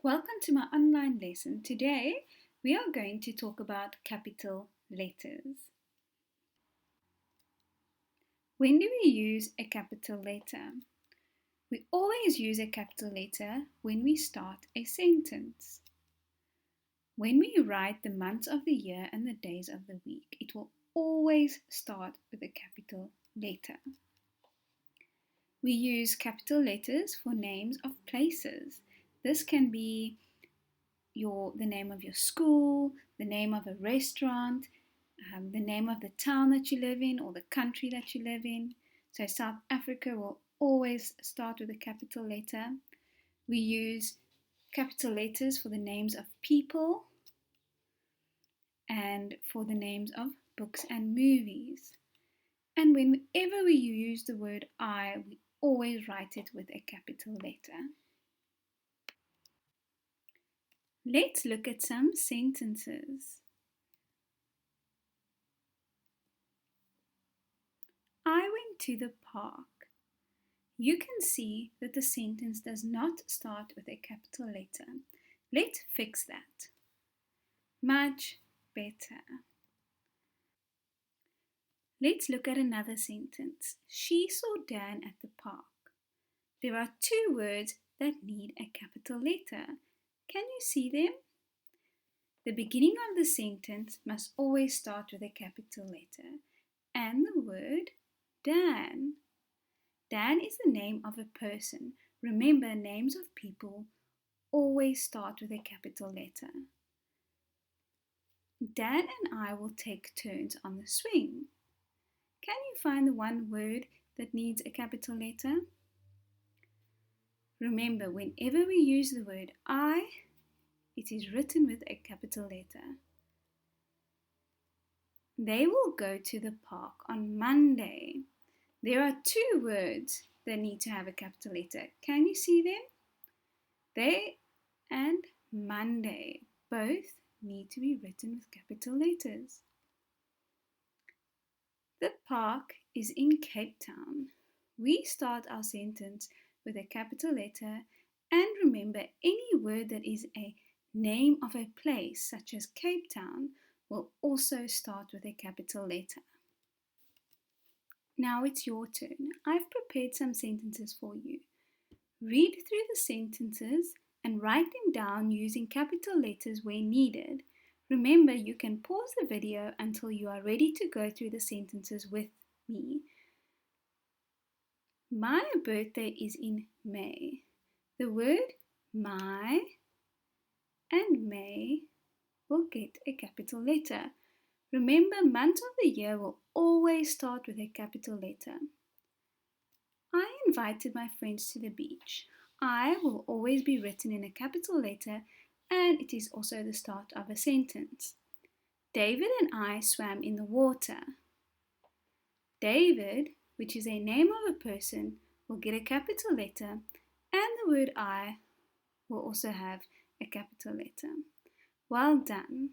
Welcome to my online lesson. Today we are going to talk about capital letters. When do we use a capital letter? We always use a capital letter when we start a sentence. When we write the months of the year and the days of the week, it will always start with a capital letter. We use capital letters for names of places. This can be the name of your school, the name of a restaurant, the name of the town that you live in or the country that you live in. So South Africa will always start with a capital letter. We use capital letters for the names of people and for the names of books and movies. And whenever we use the word I, we always write it with a capital letter. Let's look at some sentences. I went to the park. You can see that the sentence does not start with a capital letter. Let's fix that. Much better. Let's look at another sentence. She saw Dan at the park. There are two words that need a capital letter. Can you see them? The beginning of the sentence must always start with a capital letter and the word Dan. Dan is the name of a person. Remember, names of people always start with a capital letter. Dan and I will take turns on the swing. Can you find the one word that needs a capital letter? Remember, whenever we use the word I, it is written with a capital letter. They will go to the park on Monday. There are two words that need to have a capital letter. Can you see them? They and Monday both need to be written with capital letters. The park is in Cape Town. We start our sentence with a capital letter, and remember, any word that is a name of a place such as Cape Town will also start with a capital letter. Now it's your turn. I've prepared some sentences for you. Read through the sentences and write them down using capital letters where needed. Remember, you can pause the video until you are ready to go through the sentences with me. My birthday is in May. The word my and May will get a capital letter. Remember, months of the year will always start with a capital letter. I invited my friends to the beach. I will always be written in a capital letter, and it is also the start of a sentence. David and I swam in the water. David, which is a name of a person, will get a capital letter, and the word I will also have a capital letter. Well done.